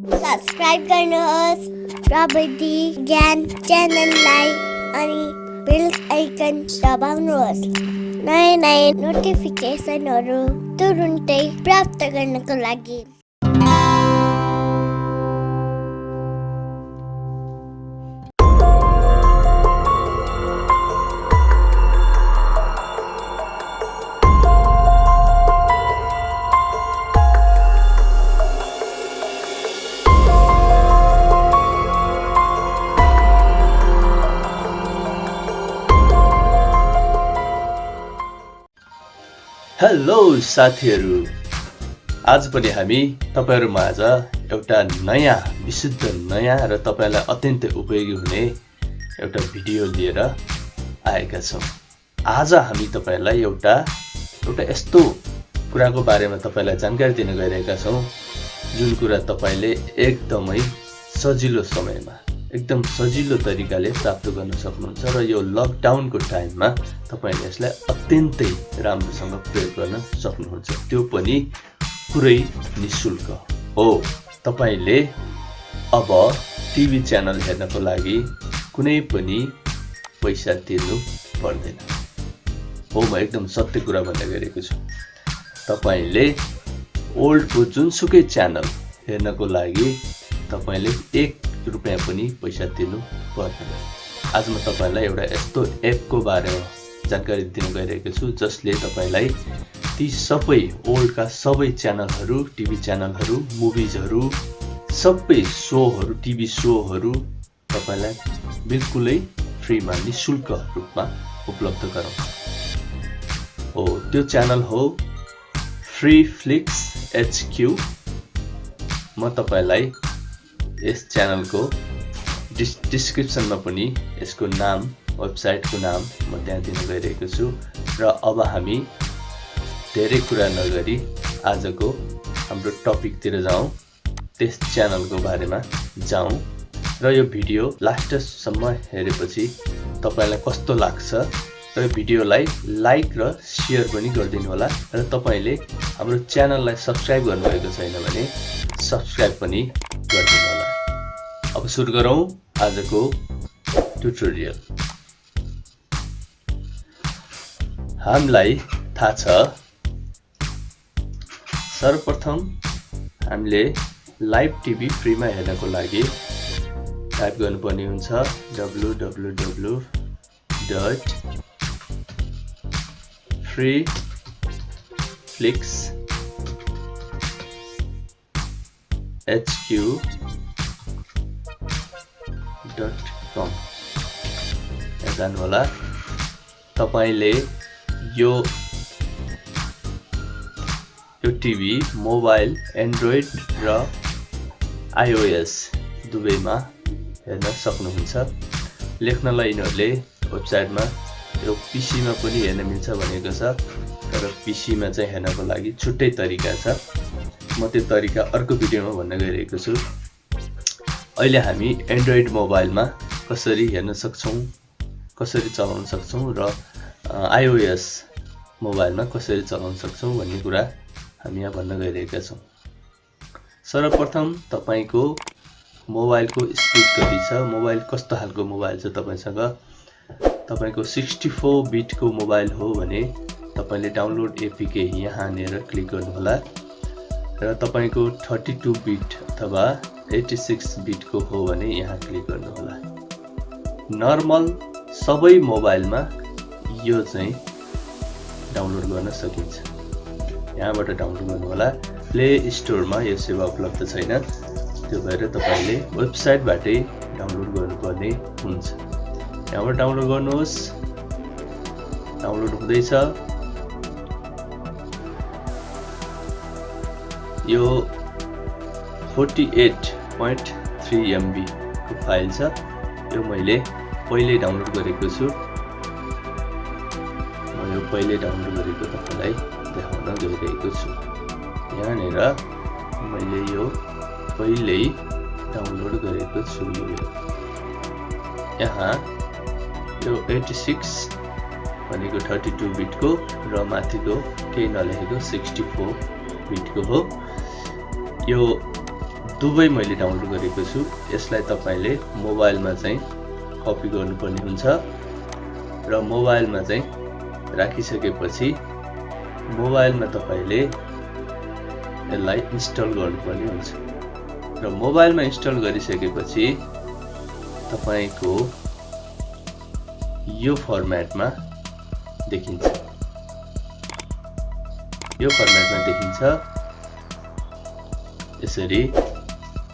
Subscribe गर्नुहोस् प्रविधि ज्ञान च्यानललाई अनि बेल आइकन दबाउनुहोस् नयाँ नयाँ नोटिफिकेसनहरू तुरुन्तै प्राप्त गर्नको लागि। हेलो साथीहरू, आज पनि हामी तपाईहरु माझ एउटा नयाँ विशुद्ध नयाँ र तपाईलाई अत्यन्तै उपयोगी हुने एउटा भिडियो लिएर आएका छौं। आज हामी तपाईलाई एउटा यस्तो कुराको बारेमा तपाईलाई जानकारी दिन गइरहेका छौं जुन कुरा तपाईले एकदमै सजिलो समयमा एकदम सजिलो तरिकाले प्राप्त गर्न सक्नुहुन्छ र यो लकडाउनको टाइममा तपाईले यसलाई अत्यन्तै राम्रोसँग प्रयोग गर्न सक्नुहुन्छ, त्यो पनि पुरै निशुल्क हो। तपाईले अब टिभी च्यानल हेर्नको लागि कुनै पनि पैसा तिर्नु पर्दैन हो। म एकदम सत्य कुरा भन्दै गएको छु। तपाईले ओल्डको जुनसुकै च्यानल हेर्नको लागि तपाईले 1 रुपैयाँ पनि पैसा तिर्नु पर्दैन। आज म तपाईलाई एउटा यस्तो एपको बारेमा जानकारी दिन गइरहेको छु जसले तपाईलाई ती सबै ओल्डका सबै च्यानलहरू, टिभी च्यानलहरू, मुभिजहरू, सबै शोहरू, टिभी शोहरू तपाईलाई बिल्कुलै फ्रीमा निशुल्क रूपमा उपलब्ध गराउँछ हो। त्यो च्यानल हो फ्री फ्लिक्स HQ। म तपाईलाई यस च्यानलको डिस्क्रिप्सनमा पनि यसको नाम, वेबसाइटको नाम म त्यहाँ दिन गइरहेको छु। र अब हामी धेरै कुरा नगरी आजको हाम्रो टपिकतिर जाउँ, त्यस च्यानलको बारेमा जाउँ र यो भिडियो लास्टसम्म हेरेपछि तपाईलाई कस्तो लाग्छ र यो भिडियोलाई लाइक र शेयर पनि गरिदिनु होला र तपाईले हाम्रो च्यानललाई सब्स्क्राइब गर्नुभएको छैन भने सब्स्क्राइब पनि गरिदिनु होला। अब सुरु गरौँ आजको ट्युटोरियल। हामीलाई थाहा छ, सर्वप्रथम हामीले लाइभ टिभी फ्रीमा हेर्नको लागि टाइप गर्नुपर्ने हुन्छ www.freeflixhq.com। यहाँ जानु होला। तपाईले यो टिभी मोबाइल, एन्ड्रोइड र iOS दुवैमा हेर्न सक्नुहुन्छ। लेख्नलाई यिनीहरूले वेबसाइटमा यो पीसीमा पनि हेर्न मिल्छ भनेको छ, तर पीसीमा चाहिँ हेर्नको लागि छुट्टै तरिका छ। म त्यो तरिका अर्को भिडियोमा भन्न गइरहेको छु। अहिले हामी एन्ड्रोइड मोबाइलमा कसरी हेर्न सक्छौं, कसरी चलाउन सक्छौं र iOS मोबाइलमा कसरी चलाउन सक्छौं भन्ने कुरा हामी यहाँ भन्न गइरहेका छौं। सर्वप्रथम तपाईको मोबाइलको स्पिड कति छ, मोबाइल कस्तो खालको मोबाइल छ तपाईसँग। तपाईको 64 बिटको मोबाइल हो भने तपाईले डाउनलोड एपीके यहाँ हानेर क्लिक गर्नु होला र तपाईको 32 बिट अथवा 86 बिटको हो भने यहाँ क्लिक गर्नु होला। नर्मल सबै मोबाइलमा यो चाहिँ डाउनलोड गर्न सकिन्छ। यहाँबाट डाउनलोड गर्नु होला। प्ले स्टोरमा यो सेवा उपलब्ध छैन, त्यो भएर तपाईले वेबसाइटबाटै डाउनलोड गर्नुपर्ने हुन्छ। यहाँबाट डाउनलोड गर्नुहोस्। डाउनलोड हुँदैछ। यो 48.3 MB को फाइल छ। यो मैले पहिले डाउनलोड गरेको छु। म यो पहिले डाउनलोड गरेको तपाईलाई देखाउन गइरहेको छु। यहाँनिर मैले यो पहिल्यै डाउनलोड गरेको छु। यहाँ यो 86 भनेको 32 बिटको र माथिको केही नलेखेको 64 बिटको हो। यो दुवै मैले डाउनलोड गरेको छु। यसलाई तपाईले मोबाइलमा चाहिँ कपी गर्नुपर्ने हुन्छ र मोबाइलमा चाहिँ राखिसकेपछि मोबाइलमा तपाईले यसलाई इन्स्टल गर्नुपर्ने हुन्छ र मोबाइलमा इन्स्टल गरिसकेपछि तपाईको यो फर्मेटमा देखिन्छ। यसरी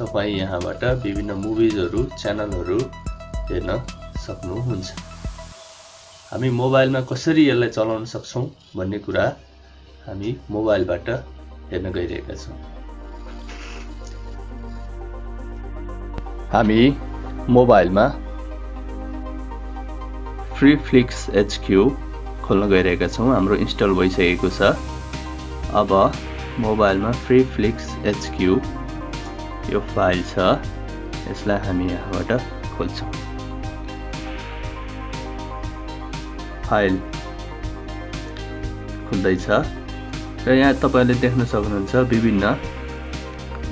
तपाई यहाँबाट विभिन्न मुभिजहरु च्यानलहरु हेर्न सक्नुहुन्छ। हामी मोबाइलमा कसरी यसलाई चलाउन सक्छौं भन्ने कुरा हामी मोबाइलबाट हेर्न गइरहेका छौं। हामी मोबाइलमा फ्री फ्लिक्स HQ खोल्न गइरहेका छौं। हाम्रो इन्स्टल भइसकेको छ। अब मोबाइलमा फ्री फ्लिक्स HQ यो फाइल छ, यसलाई हामी यहाँबाट खोल्छौं। फाइल खुल्दैछ र यहाँ तपाईले देख्न सक्नुहुन्छ विभिन्न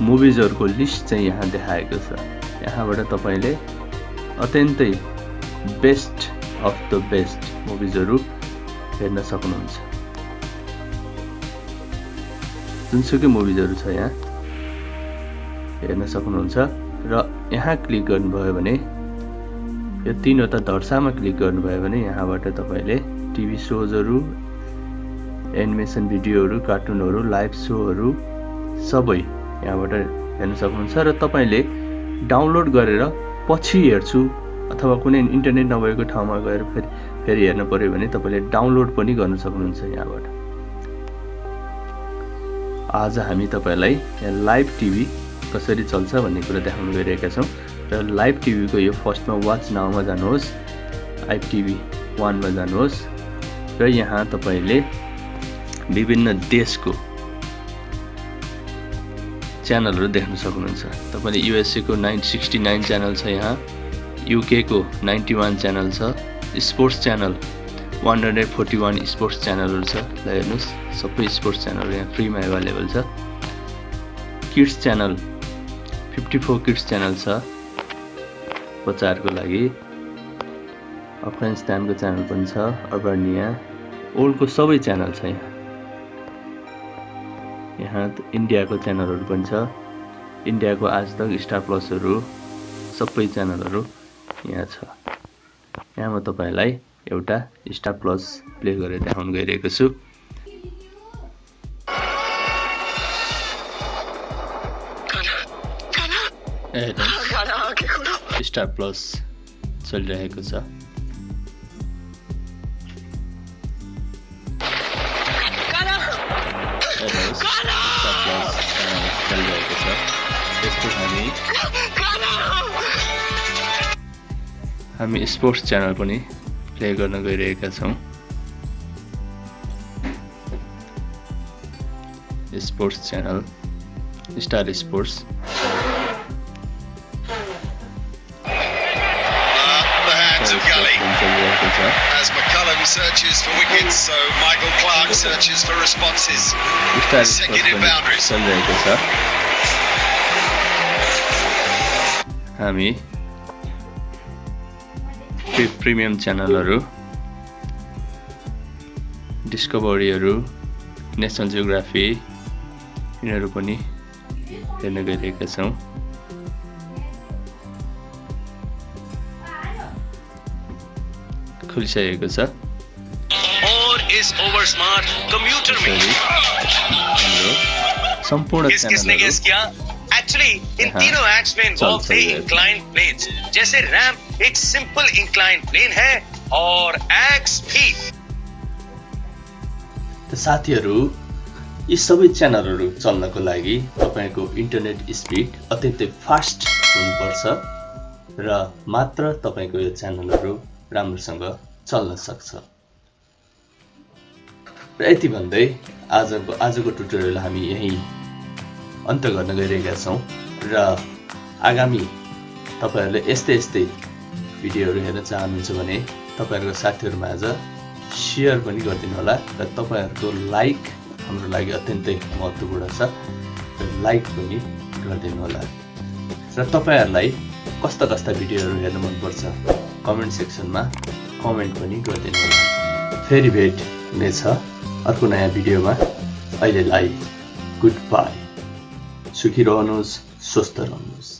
मुभिजहरुको लिस्ट चाहिँ यहाँ देखाएको छ। यहाँबाट तपाईले अत्यन्तै बेस्ट अफ द बेस्ट मुभिजहरु हेर्न सक्नुहुन्छ। जुनसुकै मुभिजहरु छ यहाँ हेर्न सक्नुहुन्छ र यहाँ क्लिक गर्नुभयो भने यो तीनवटा धर्सामा क्लिक गर्नुभयो भने यहाँबाट तपाईले टिभी शोजहरु, एनिमेसन भिडियोहरु, कार्टुनहरु, लाइभ शोहरु सबै यहाँबाट हेर्न सक्नुहुन्छ र तपाईले डाउनलोड गरेर पछि हेर्छु अथवा कुनै इन्टरनेट नभएको ठाउँमा गएर फेरि हेर्न पर्यो भने तपाईले डाउनलोड पनि गर्न सक्नुहुन्छ यहाँबाट। आज हामी तपाईलाई लाइभ टिभी कसरी चल्छ भन्ने कुरा देखाउन गइरहेका छौं र लाइभ टिभी को यो फर्स्टमा वाच नाउमा जानुहोस्, IPTV 1 मा जानुहोस् र यहाँ तपाईले विभिन्न देशको च्यानलहरु देख्न सक्नुहुन्छ। तपाईले USA को 969 च्यानल छ, यहाँ UK को 91 च्यानल छ, स्पोर्ट्स च्यानल 141 स्पोर्ट्स च्यानलहरु छ। ल हेर्नुस्, सबै स्पोर्ट्स च्यानलहरु यहाँ फ्रीमा अवेलेबल छ। किड्स च्यानल 54 किड्स च्यानल छ बच्चाहरुको लागि। अफगानिस्तानको च्यानल पनि छ, अर्बानिया ओल्डको सबै च्यानल छ यहाँ। यहाँ इन्डियाको च्यानलहरु पनि छ, इन्डियाको आज तक, स्टार प्लसहरु सबै च्यानलहरु यहाँ छ। यहाँ म तपाईलाई एउटा स्टार प्लस प्ले गरेर देखाउन गइरहेको छु। स्टार प्लस चलिरहेको छ। हामी स्पोर्ट्स च्यानल पनि प्ले गर्न गइरहेका छौं। Sports channel star sports as McCullum searches for wickets, so Michael Clark searches for responses. Consecutive boundaries. हामी प्रिमियम च्यानलहरु, डिस्कभरीहरु, नेशनल जियोग्राफी यिनीहरु पनि हेर्न गइरहेका छौं। खुलिसकेको छ। और इस ओवर स्मार्ट कम्प्यूटर में सम्पूर्ण किसने गेस किया? एक्चुअली इन तीनों एक्ट्स में इन्वॉल्व थे इंक्लाइंड प्लेन्स। जैसे रैम्प एक सिंपल इंक्लाइंड प्लेन है और एक्ट्स भी। साथीहरु, यी सबै च्यानलहरु चल्नको लागि तपाईको इन्टरनेट स्पिड अत्यन्तै फास्ट हुनुपर्छ र मात्र तपाईको यो च्यानलहरु राम्रोसँग चल्न सक्छ। र यति भन्दै आजको ट्युटोरियल हामी यही अन्त गर्न गइरहेका छौं र आगामी तपाईहरुले यस्तै भिडियोहरु हेर्न चाहनुहुन्छ भने तपाईहरुको साथीहरुमाझ शेयर पनि गरिदिनु होला र तपाईहरुको लाइक हाम्रो लागि अत्यन्तै महत्त्वपूर्ण छ। र लाइक पनि गरिदिनु होला र तपाईहरुलाई कस्ता कस्ता भिडियोहरू हेर्न मन पर्छ कमेन्ट सेक्सनमा कमेन्ट पनि गरिदिनु होला फेरि भेट हुनेछ अर्को नयाँ भिडियोमा अहिलेलाई गुड बाई सुखी रहनुहोस् स्वस्थ रहनुहोस्